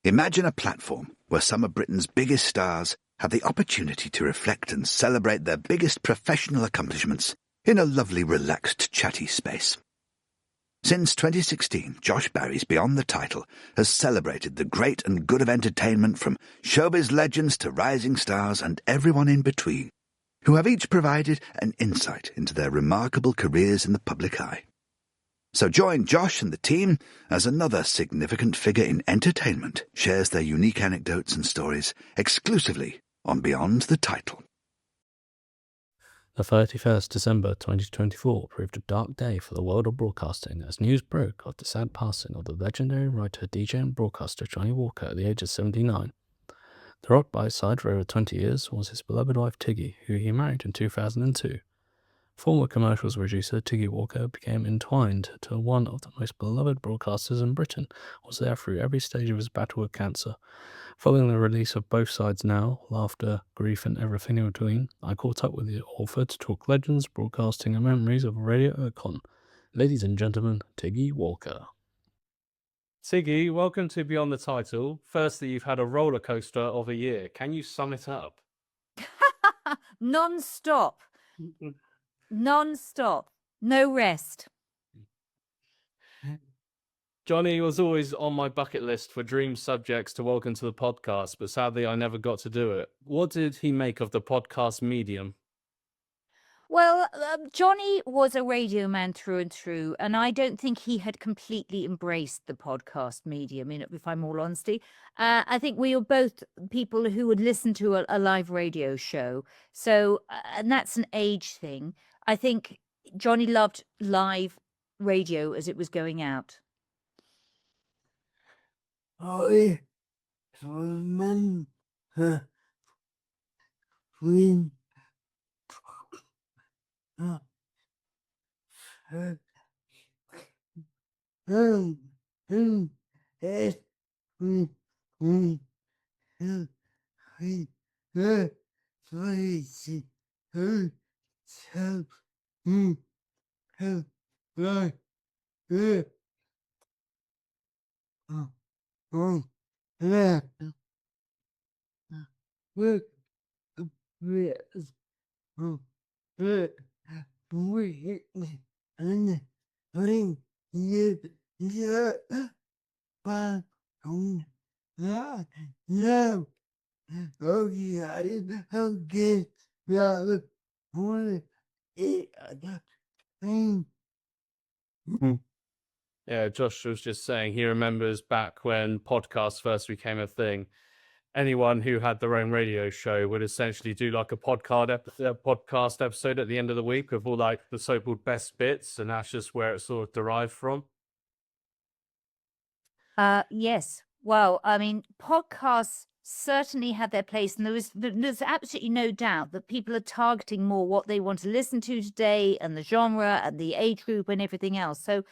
Imagine a platform where some of Britain's biggest stars have the opportunity to reflect and celebrate their biggest professional accomplishments in a lovely, relaxed, chatty space. Since 2016, Josh Barry's Beyond the Title has celebrated the great and good of entertainment from showbiz legends to rising stars and everyone in between, who have each provided an insight into their remarkable careers in the public eye. So join Josh and the team as another significant figure in entertainment shares their unique anecdotes and stories exclusively on Beyond the Title. The 31st December 2024 proved a dark day for the world of broadcasting as news broke of the sad passing of the legendary writer, DJ and broadcaster Johnnie Walker at the age of 79. The rock by his side for over 20 years was his beloved wife Tiggy, who he married in 2002. Former commercials producer Tiggy Walker became entwined to one of the most beloved broadcasters in Britain, was there through every stage of his battle with cancer. Following the release of Both Sides Now, Laughter, Grief and Everything in Between, I caught up with the author to talk legends, broadcasting and memories of a radio icon. Ladies and gentlemen, Tiggy Walker. Tiggy, welcome to Beyond the Title. Firstly, you've had a roller coaster of a year. Can you sum it up? Non-stop. Non-stop. No rest. Johnny was always on my bucket list for dream subjects to welcome to the podcast, but sadly I never got to do it. What did he make of the podcast medium? Well, Johnny was a radio man through and through, and I don't think he had completely embraced the podcast medium, if I'm all honesty. I think we were both people who would listen to a live radio show. So, and that's an age thing. I think Johnny loved live radio as it was going out. I remember when Yeah, Josh was just saying he remembers back when podcasts first became a thing. Anyone who had their own radio show would essentially do like a podcast episode at the end of the week of all like the so-called best bits, and that's just where it sort of derived from. Yes. Well, I mean, podcasts certainly had their place, and there's absolutely no doubt that people are targeting more what they want to listen to today, and the genre, and the age group, and everything else. So,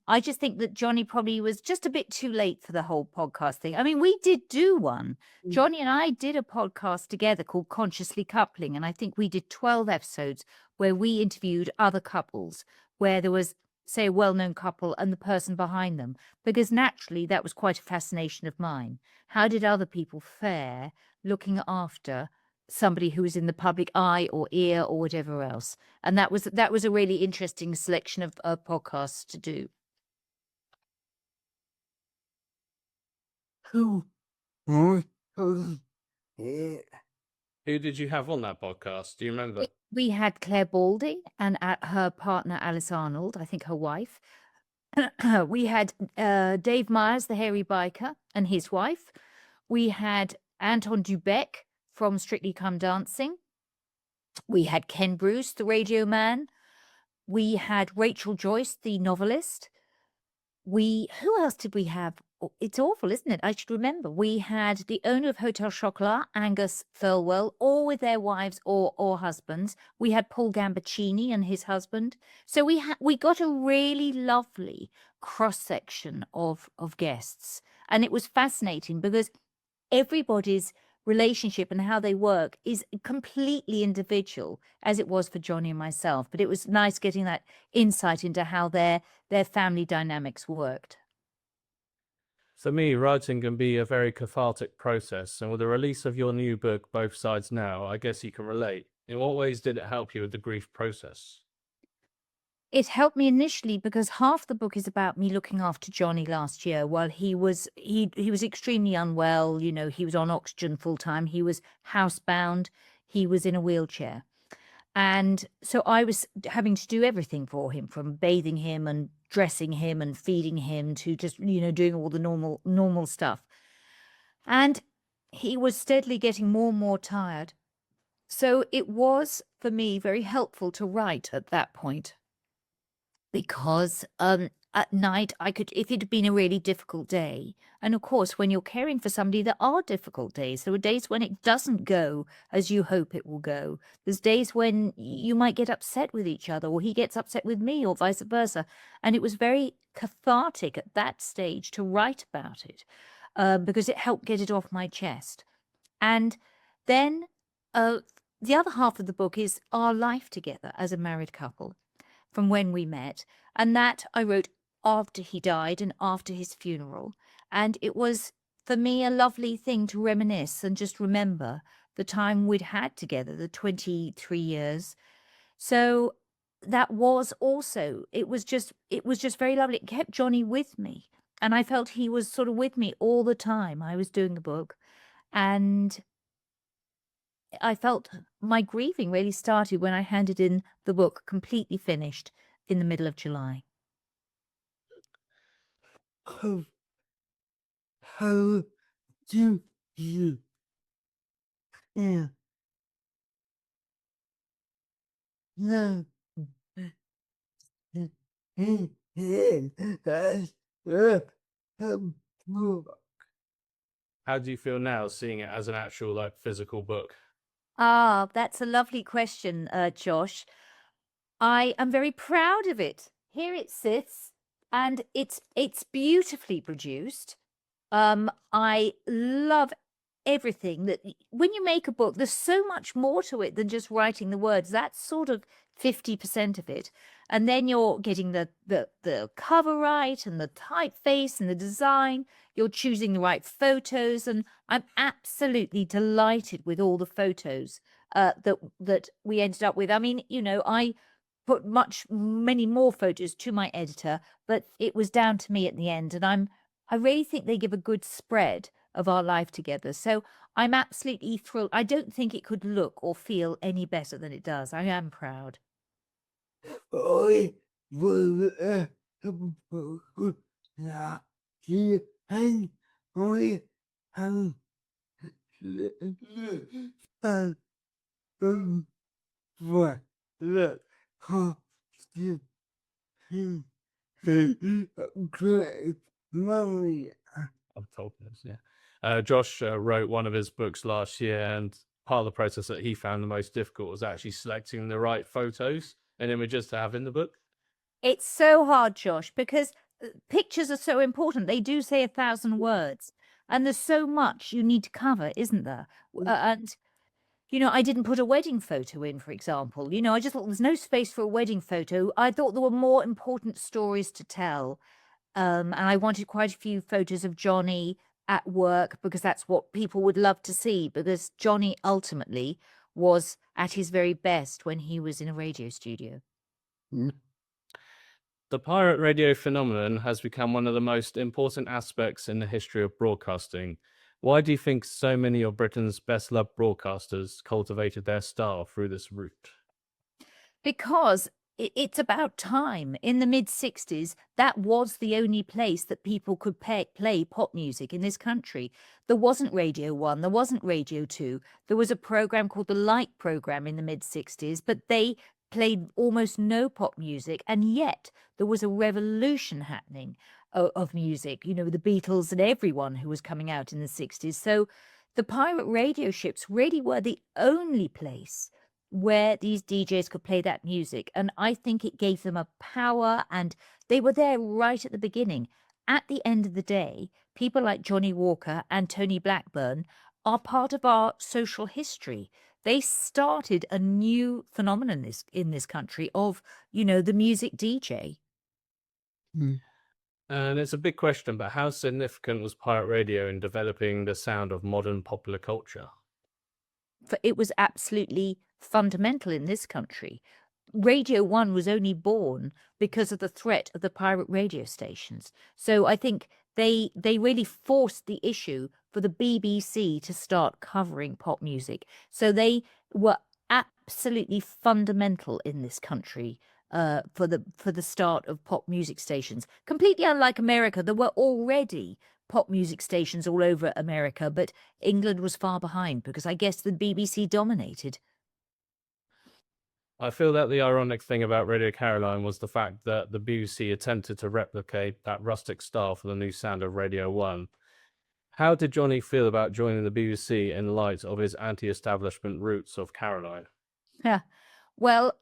I just think that Johnny probably was just a bit too late for the whole podcast thing. I mean, we did do one. Johnny and I did a podcast together called Consciously Coupling, and I think we did 12 episodes where we interviewed other couples, where there was, say, a well-known couple and the person behind them, because naturally that was quite a fascination of mine. How did other people fare looking after somebody who was in the public eye or ear or whatever else? And that was a really interesting selection of podcasts to do. Who did you have on that podcast? Do you remember? We had Claire Baldy and her partner Alice Arnold, I think her wife. We had Dave Myers, the hairy biker, and his wife. We had Anton Dubeck from Strictly Come Dancing. We had Ken Bruce, the radio man. We had Rachel Joyce, the novelist. Who else did we have? It's awful, isn't it? I should remember. We had the owner of Hotel Chocolat, Angus Thirlwell, all with their wives or husbands. We had Paul Gambaccini and his husband. So we got a really lovely cross-section of guests. And it was fascinating because everybody's relationship and how they work is completely individual, as it was for Johnny and myself. But it was nice getting that insight into how their family dynamics worked. For me, writing can be a very cathartic process, and with the release of your new book, Both Sides Now, I guess you can relate. In what ways did it help you with the grief process? It helped me initially because half the book is about me looking after Johnny last year while he was extremely unwell. He was on oxygen full time. He was housebound. He was in a wheelchair. And so I was having to do everything for him, from bathing him and dressing him and feeding him to just, doing all the normal stuff. And he was steadily getting more and more tired. So it was, for me, very helpful to write at that point because at night I could, if it had been a really difficult day, and of course, when you're caring for somebody, there are difficult days. There are days when it doesn't go as you hope it will go. There's days when you might get upset with each other, or he gets upset with me, or vice versa. And it was very cathartic at that stage to write about it because it helped get it off my chest. And then the other half of the book is our life together as a married couple from when we met. And that I wrote after he died and after his funeral. And it was, for me, a lovely thing to reminisce and just remember the time we'd had together, the 23 years. So that was also, it was just very lovely. It kept Johnny with me. And I felt he was sort of with me all the time I was doing the book. And I felt my grieving really started when I handed in the book completely finished in the middle of July. How, how do you feel now? How do you feel now seeing it as an actual, like, physical book? Ah, that's a lovely question, Josh. I am very proud of it. Here it sits, and it's beautifully produced. I love everything that when you make a book, there's so much more to it than just writing the words. That's sort of 50% of it. And then you're getting the cover right and the typeface and the design. You're choosing the right photos. And I'm absolutely delighted with all the photos that we ended up with. I mean, I put many more photos to my editor, but it was down to me at the end. And I really think they give a good spread of our life together. So I'm absolutely thrilled. I don't think it could look or feel any better than it does. I am proud. Ôi, vừa là khi anh ôi anh ta từng và là họ chỉ hình great memory. I've told this, yeah. Josh wrote one of his books last year, and part of the process that he found the most difficult was actually selecting the right photos and images to have in the book. It's so hard, Josh, because pictures are so important. They do say 1,000 words, and there's so much you need to cover, isn't there? And I didn't put a wedding photo in, for example. I just thought there's no space for a wedding photo. I thought there were more important stories to tell. And I wanted quite a few photos of Johnny at work because that's what people would love to see, because Johnny ultimately was at his very best when he was in a radio studio. The pirate radio phenomenon has become one of the most important aspects in the history of broadcasting. Why do you think so many of Britain's best-loved broadcasters cultivated their style through this route? Because it's about time. In the mid-60s, that was the only place that people could play pop music in this country. There wasn't Radio 1, there wasn't Radio 2. There was a program called the Light Program in the mid-60s, but they played almost no pop music, and yet there was a revolution happening of music, the Beatles and everyone who was coming out in the 60s. So the pirate radio ships really were the only place where these DJs could play that music. And I think it gave them a power, and they were there right at the beginning. At the end of the day, people like Johnnie Walker and Tony Blackburn are part of our social history. They started a new phenomenon in this country of, the music DJ. And it's a big question, but how significant was pirate radio in developing the sound of modern popular culture? It was absolutely fundamental in this country. Radio 1 was only born because of the threat of the pirate radio stations. So I think they really forced the issue for the BBC to start covering pop music. So they were absolutely fundamental in this country for the start of pop music stations. Completely unlike America, there were already pop music stations all over America, but England was far behind because I guess the BBC dominated. I feel that the ironic thing about Radio Caroline was the fact that the BBC attempted to replicate that rustic style for the new sound of Radio 1. How did Johnny feel about joining the BBC in light of his anti-establishment roots of Caroline? Yeah. Well,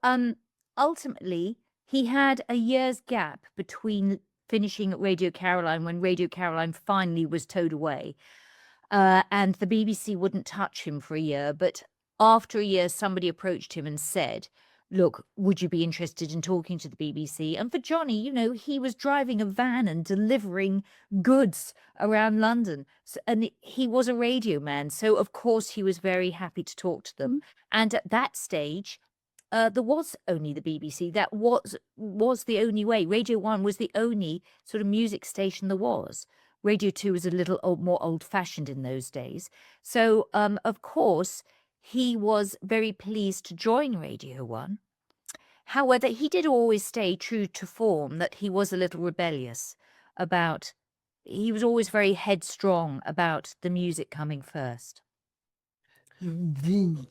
ultimately, he had a year's gap between finishing at Radio Caroline when Radio Caroline finally was towed away. And the BBC wouldn't touch him for a year. But after a year, somebody approached him and said, look, would you be interested in talking to the BBC? And for Johnny, he was driving a van and delivering goods around London. And he was a radio man. So, of course, he was very happy to talk to them. And at that stage, there was only the BBC. That was the only way. Radio 1 was the only sort of music station there was. Radio 2 was a little more old-fashioned in those days. So, of course, he was very pleased to join Radio 1. However, he did always stay true to form, that he was a little rebellious about... He was always very headstrong about the music coming first. Did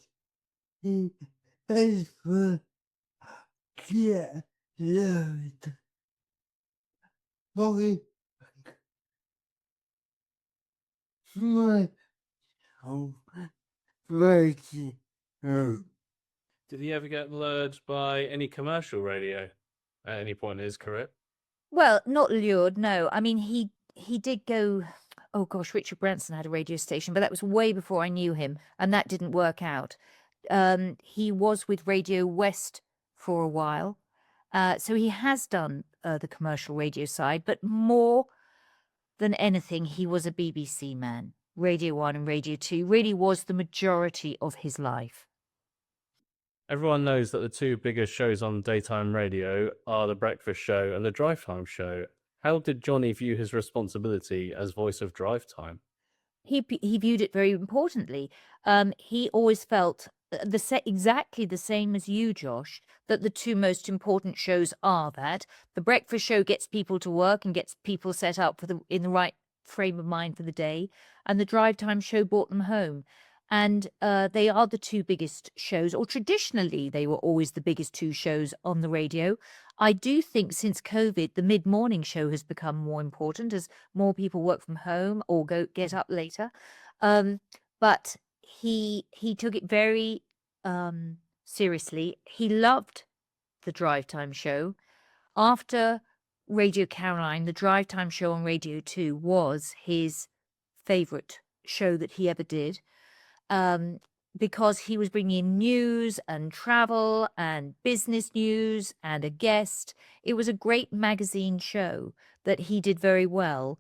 he ever get lured by any commercial radio at any point in his career? Well, not lured, no. I mean, he did go... Oh, gosh, Richard Branson had a radio station, but that was way before I knew him, and that didn't work out. He was with Radio West for a while. So he has done the commercial radio side, but more than anything, he was a BBC man. Radio 1 and Radio 2 really was the majority of his life. Everyone knows that the two biggest shows on daytime radio are The Breakfast Show and The Drive Time Show. How did Johnny view his responsibility as voice of Drive Time? He viewed it very importantly. He always felt exactly the same as you, Josh, that the two most important shows are that The Breakfast Show gets people to work and gets people set up in the right frame of mind for the day, and The Drive Time Show brought them home. And they are the two biggest shows, or traditionally they were always the biggest two shows on the radio. I do think since COVID, the mid-morning show has become more important as more people work from home or get up later. But he took it very seriously. He loved the Drive Time Show. After Radio Caroline, the Drive Time Show on Radio 2 was his favourite show that he ever did. Because he was bringing in news and travel and business news and a guest. It was a great magazine show that he did very well,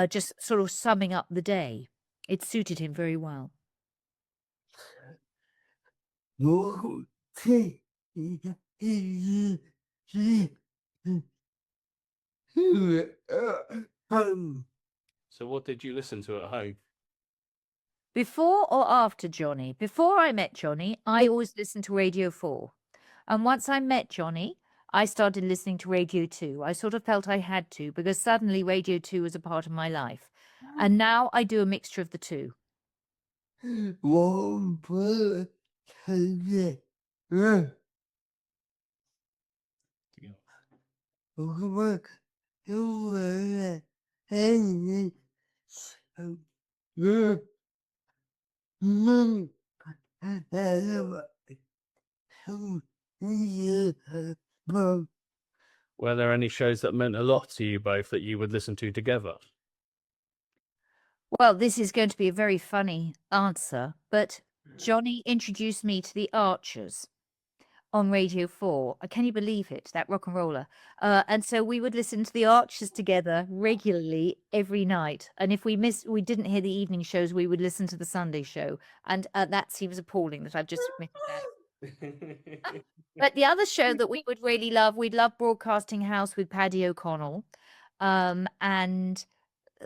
just sort of summing up the day. It suited him very well. So what did you listen to at home? Before or after Johnny? Before I met Johnny, I always listened to Radio 4. And once I met Johnny, I started listening to Radio 2. I sort of felt I had to because suddenly Radio 2 was a part of my life. And now I do a mixture of the two. Were there any shows that meant a lot to you both that you would listen to together? Well, this is going to be a very funny answer, but Johnny introduced me to the Archers. on Radio 4. Can you believe it? That rock and roller. And so we would listen to the Archers together regularly every night. And if we didn't hear the evening shows, we would listen to the Sunday show. And that seems appalling that I've just admitted that. But the other show that we would really love, we'd love Broadcasting House with Paddy O'Connell. And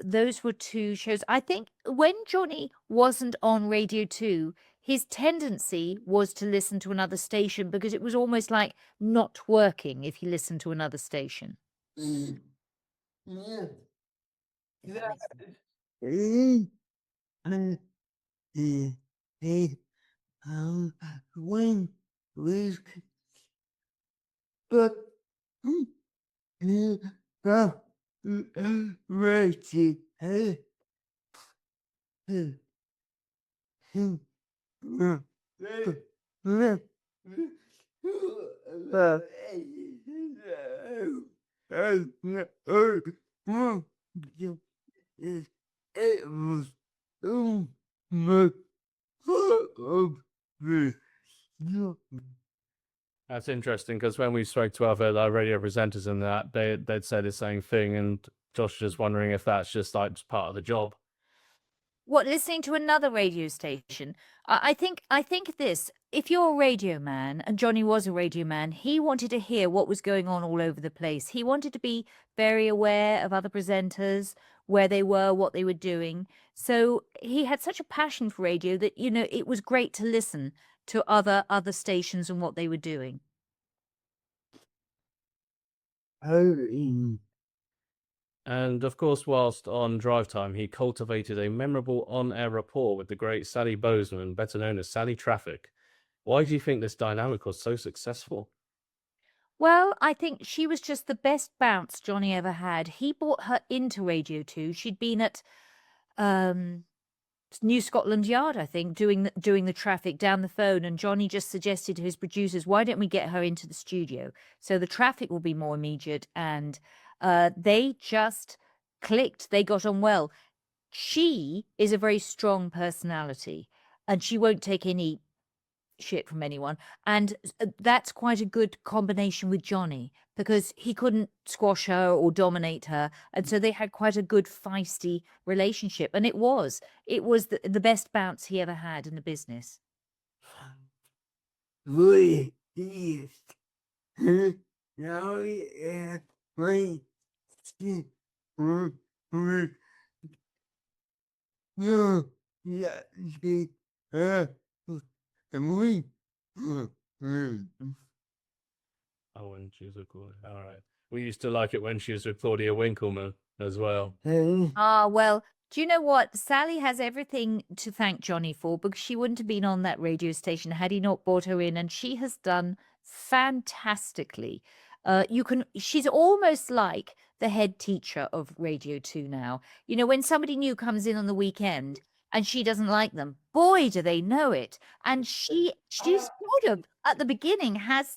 those were two shows. I think when Johnny wasn't on Radio 2, his tendency was to listen to another station because it was almost like not working if he listened to another station. Yeah. If that makes sense. And when was but rated it was so much of the That's interesting because when we spoke to other radio presenters and that, they'd say the same thing, and Josh is just wondering if that's just like just part of the job. What, listening to another radio station? I think this, if you're a radio man, and Johnny was a radio man, he wanted to hear what was going on all over the place. He wanted to be very aware of other presenters, where they were, what they were doing. So he had such a passion for radio that, you know, it was great to listen to other stations and what they were doing. And of course, whilst on drive time, he cultivated a memorable on-air rapport with the great Sally Bozeman, better known as Sally Traffic. Why do you think this dynamic was so successful? Well, I think she was just the best bounce Johnny ever had. He brought her into Radio 2. She'd been at New Scotland Yard, I think, doing the traffic down the phone, and Johnny just suggested to his producers, why don't we get her into the studio? So the traffic will be more immediate, and they just clicked. They got on well. She is a very strong personality, and she won't take any shit from anyone, and that's quite a good combination with Johnny because he couldn't squash her or dominate her, and so they had quite a good feisty relationship, and it was the best bounce he ever had in the business. Really, yes. Now yeah, right. No, yeah, she, and we, Oh, when she was with Claudia. All right. We used to like it when she was with Claudia Winkleman as well. Well, do you know what? Sally has everything to thank Johnny for because she wouldn't have been on that radio station had he not brought her in, and she has done fantastically. She's almost like the head teacher of Radio 2 now. You know, when somebody new comes in on the weekend and she doesn't like them, boy, do they know it. And she's sort of at the beginning has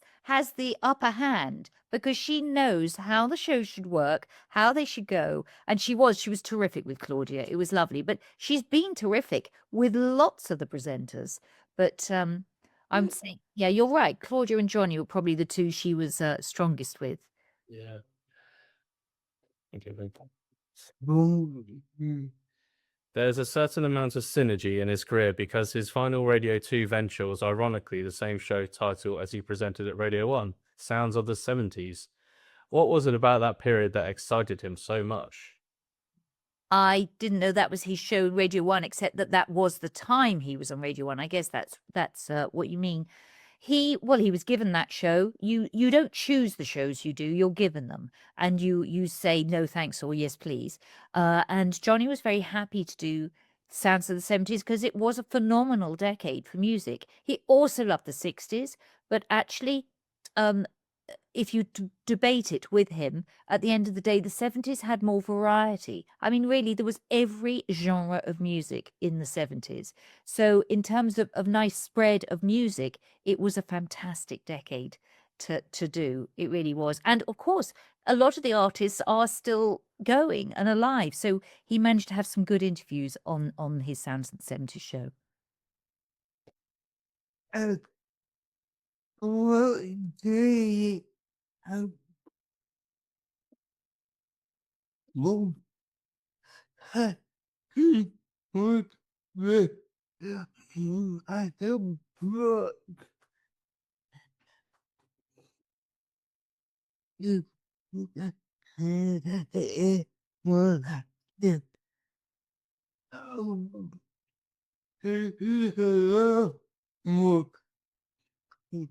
the upper hand because she knows how the show should work, how they should go. And she was terrific with Claudia. It was lovely. But she's been terrific with lots of the presenters. But I'm saying, yeah, you're right. Claudia and Johnny were probably the two she was strongest with. Yeah. Okay, thank boom. There's a certain amount of synergy in his career because his final Radio 2 venture was ironically the same show title as he presented at Radio 1, Sounds of the 70s. What was it about that period that excited him so much? I didn't know that was his show, Radio 1, except that was the time he was on Radio 1. I guess that's what you mean. He was given that show. You don't choose the shows you do, you're given them. And you say no thanks or yes please. And Johnny was very happy to do Sounds of the 70s because it was a phenomenal decade for music. He also loved the 60s, but actually if you debate it with him, at the end of the day, the 70s had more variety. I mean, really, there was every genre of music in the 70s. So in terms of nice spread of music, it was a fantastic decade to do. It really was. And of course, a lot of the artists are still going and alive. So he managed to have some good interviews on his Sounds of the 70s show. one day I won't have to work with I am broke. You well, yeah. More people.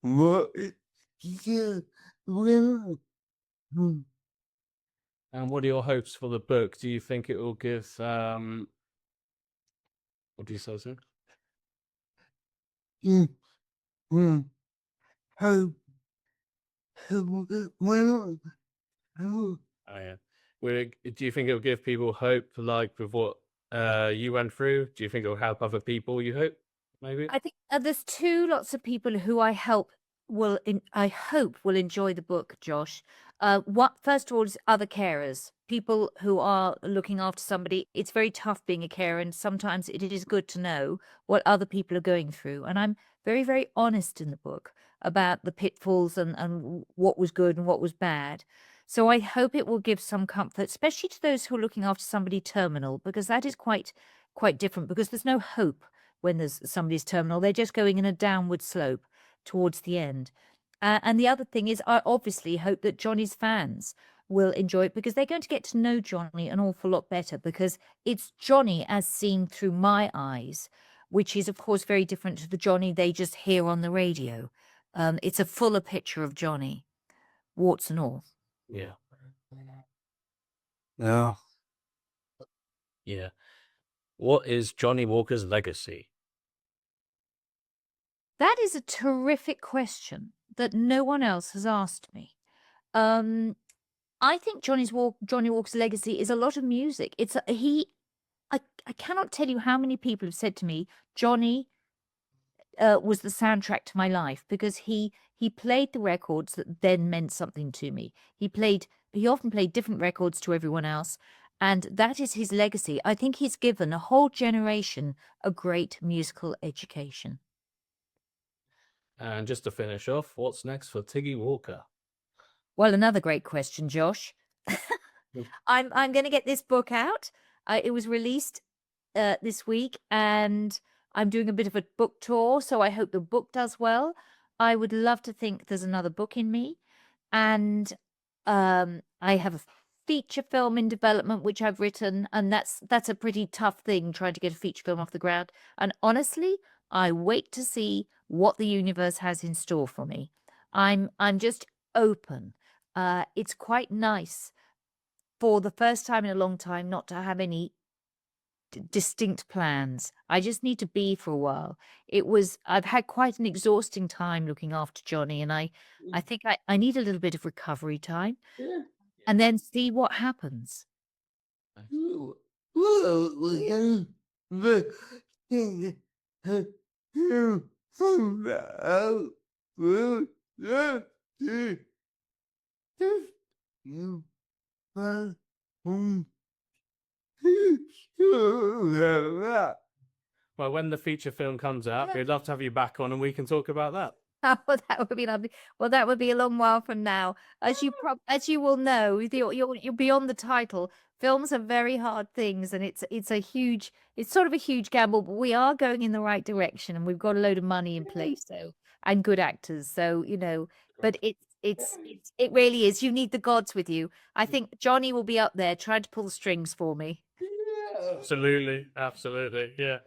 What? Yeah. Well. And what are your hopes for the book? Do you think it will give what do you say, sir? Well. How? Well. How? Oh yeah. Do you think it will give people hope, like with what you went through? Do you think it will help other people? You hope, maybe? I think there's lots of people who I hope will enjoy the book, Josh. What first of all is other carers, people who are looking after somebody. It's very tough being a carer, and sometimes it is good to know what other people are going through. And I'm very, very honest in the book about the pitfalls and what was good and what was bad. So I hope it will give some comfort, especially to those who are looking after somebody terminal, because that is quite different. Because there's no hope when there's somebody's terminal. They're just going in a downward slope towards the end. And the other thing is, I obviously hope that Johnny's fans will enjoy it because they're going to get to know Johnny an awful lot better, because it's Johnny as seen through my eyes, which is, of course, very different to the Johnny they just hear on the radio. It's a fuller picture of Johnny, warts and all. Yeah. No. Yeah. What is Johnnie Walker's legacy? That is a terrific question that no one else has asked me. I think Johnny Walker's legacy is a lot of music. I cannot tell you how many people have said to me, Johnny was the soundtrack to my life, because he played the records that then meant something to me. He often played different records to everyone else, and that is his legacy. I think he's given a whole generation a great musical education. And just to finish off, what's next for Tiggy Walker? Well, another great question, Josh. I'm going to get this book out. It was released this week, and I'm doing a bit of a book tour, so I hope the book does well. I would love to think there's another book in me, and I have a feature film in development which I've written, and that's a pretty tough thing, trying to get a feature film off the ground. And honestly, I wait to see what the universe has in store for me. I'm just open. It's quite nice for the first time in a long time not to have any distinct plans. I just need to be for a while. I've had quite an exhausting time looking after Johnny, and I think I need a little bit of recovery time, and then see what happens. Well, when the feature film comes out, we'd love to have you back on and we can talk about that. Oh, that would be lovely. Well, that would be a long while from now. As you will know, you're beyond the title. Films are very hard things, and it's sort of a huge gamble, but we are going in the right direction, and we've got a load of money in place, and good actors. So, but it really is. You need the gods with you. I think Johnny will be up there trying to pull the strings for me. Absolutely, yeah.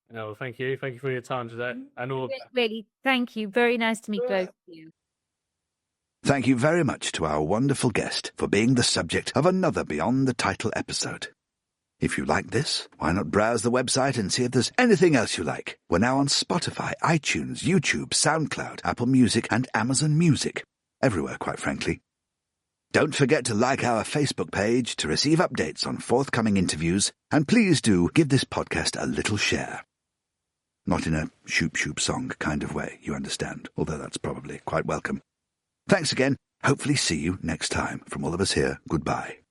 No, thank you for your time today, and all. Really, thank you. Very nice to meet both of you. Thank you very much to our wonderful guest for being the subject of another Beyond the Title episode. If you like this, why not browse the website and see if there's anything else you like. We're now on Spotify, iTunes, YouTube, SoundCloud, Apple Music, and Amazon Music. Everywhere, quite frankly. Don't forget to like our Facebook page to receive updates on forthcoming interviews, and please do give this podcast a little share. Not in a shoop-shoop song kind of way, you understand, although that's probably quite welcome. Thanks again. Hopefully see you next time. From all of us here, goodbye.